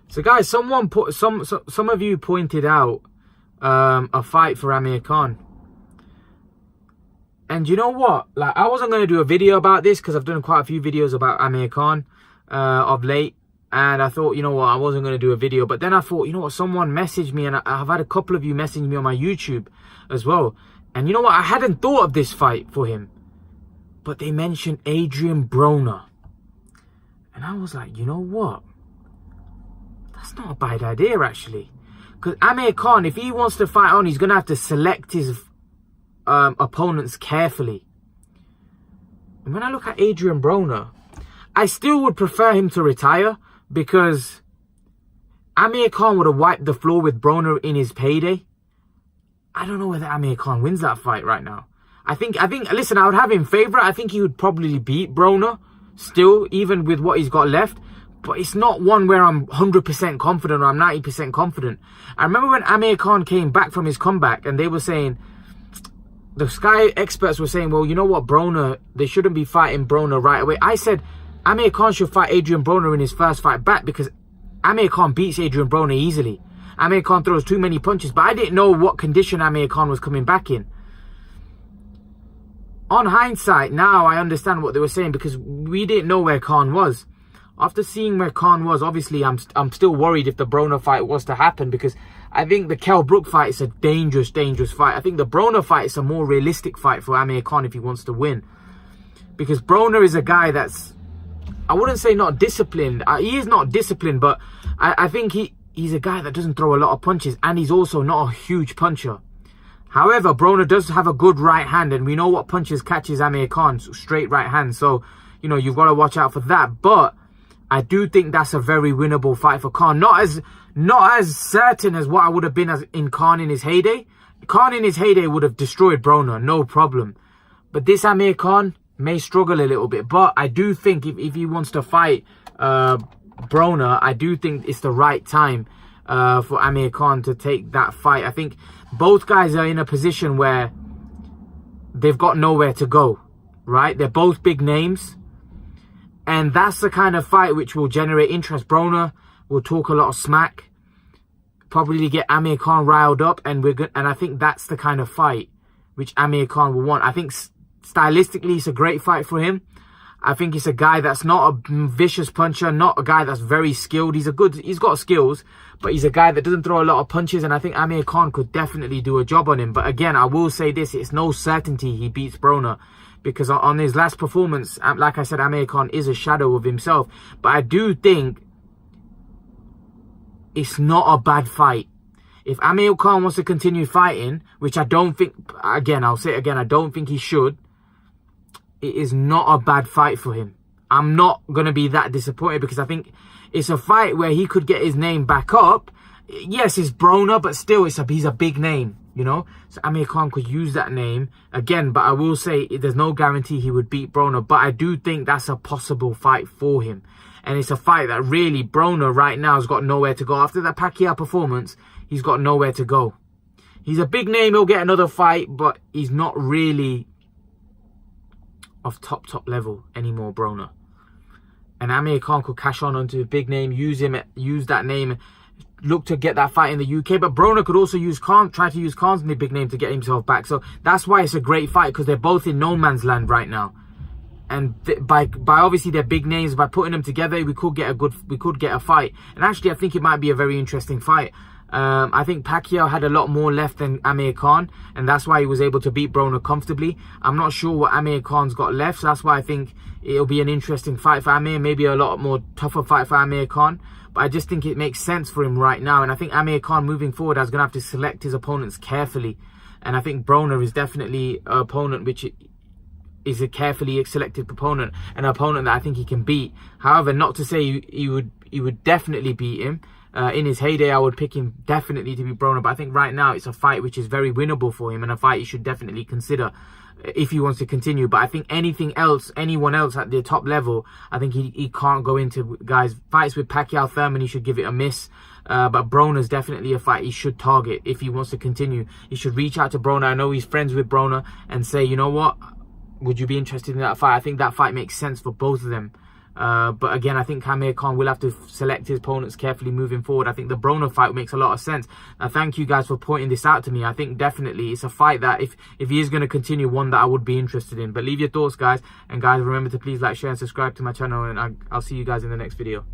So guys, some of you pointed out a fight for Amir Khan. And you know what? Like, I wasn't going to do a video about this because I've done quite a few videos about Amir Khan of late. And I thought, you know what, I wasn't going to do a video. But then I thought, you know what, someone messaged me, and I've had a couple of you message me on my YouTube as well. And you know what, I hadn't thought of this fight for him. But they mentioned Adrein Broner. And I was like, you know what? That's not a bad idea, actually. Because Amir Khan, if he wants to fight on, he's going to have to select his opponents carefully. And when I look at Adrein Broner, I still would prefer him to retire, because Amir Khan would have wiped the floor with Broner in his payday. I don't know whether Amir Khan wins that fight right now. I think, listen, I would have him favourite. I think he would probably beat Broner still, even with what he's got left. But it's not one where I'm 100% confident or I'm 90% confident. I remember when Amir Khan came back from his comeback, and they were saying, the Sky experts were saying, well, you know what, Broner, they shouldn't be fighting Broner right away. I said Amir Khan should fight Adrein Broner in his first fight back, because Amir Khan beats Adrein Broner easily. Amir Khan throws too many punches, but I didn't know what condition Amir Khan was coming back in. On hindsight, now I understand what they were saying, because we didn't know where Khan was. After seeing where Khan was, obviously I'm still worried if the Broner fight was to happen, because I think the Kell Brook fight is a dangerous fight. I think the Broner fight is a more realistic fight for Amir Khan if he wants to win. Because Broner is a guy that's, I wouldn't say not disciplined. He is not disciplined, but I think he's a guy that doesn't throw a lot of punches, and he's also not a huge puncher. However, Broner does have a good right hand, and we know what punches catches Amir Khan, straight right hand. So, you know, you've got to watch out for that. But I do think that's a very winnable fight for Khan. Not as certain as what I would have been in Khan in his heyday. Khan in his heyday would have destroyed Broner, no problem. But this Amir Khan may struggle a little bit. But I do think if he wants to fight Broner, I do think it's the right time for Amir Khan to take that fight. I think both guys are in a position where they've got nowhere to go, right? They're both big names. And that's the kind of fight which will generate interest. Broner will talk a lot of smack, probably get Amir Khan riled up, and I think that's the kind of fight which Amir Khan will want. I think stylistically it's a great fight for him. I think he's a guy that's not a vicious puncher, not a guy that's very skilled. He's got skills, but he's a guy that doesn't throw a lot of punches, and I think Amir Khan could definitely do a job on him. But again, I will say this, it's no certainty he beats Broner. Because on his last performance, like I said, Amir Khan is a shadow of himself. But I do think it's not a bad fight. If Amir Khan wants to continue fighting, which I don't think, again, I'll say it again, I don't think he should. It is not a bad fight for him. I'm not going to be that disappointed, because I think it's a fight where he could get his name back up. Yes, it's Broner, but still, he's a big name. You know, so Amir Khan could use that name again, but I will say there's no guarantee he would beat Broner. But I do think that's a possible fight for him, and it's a fight that really Broner right now has got nowhere to go. After that Pacquiao performance, he's got nowhere to go. He's a big name, he'll get another fight, but he's not really of top level anymore, Broner. And Amir Khan could cash onto a big name, use that name, look to get that fight in the UK. But Broner could also try to use Khan's big name to get himself back. So that's why it's a great fight, because they're both in no man's land right now. And by obviously their big names, by putting them together, we could get a fight. And actually, I think it might be a very interesting fight. I think Pacquiao had a lot more left than Amir Khan, and that's why he was able to beat Broner comfortably. I'm not sure what Amir Khan's got left, so that's why I think it'll be an interesting fight for Amir. Maybe a lot more tougher fight for Amir Khan. But I just think it makes sense for him right now. And I think Amir Khan moving forward is going to have to select his opponents carefully. And I think Broner is definitely an opponent which is a carefully selected opponent. An opponent that I think he can beat. However, not to say he would definitely beat him. In his heyday, I would pick him definitely to beat Broner. But I think right now it's a fight which is very winnable for him. And a fight he should definitely consider if he wants to continue. But I think anyone else at the top level, I think he can't go into fights with Pacquiao, Thurman, he should give it a miss. But Broner's definitely a fight he should target if he wants to continue. He should reach out to Broner. I know he's friends with Broner, and say, you know what, would you be interested in that fight? I think that fight makes sense for both of them. But again, I think Amir Khan will have to select his opponents carefully moving forward. I think the Broner fight makes a lot of sense. Thank you guys for pointing this out to me. I think definitely it's a fight that if he is going to continue, one that I would be interested in. But leave your thoughts, guys. And guys, remember to please like, share and subscribe to my channel. And I'll see you guys in the next video.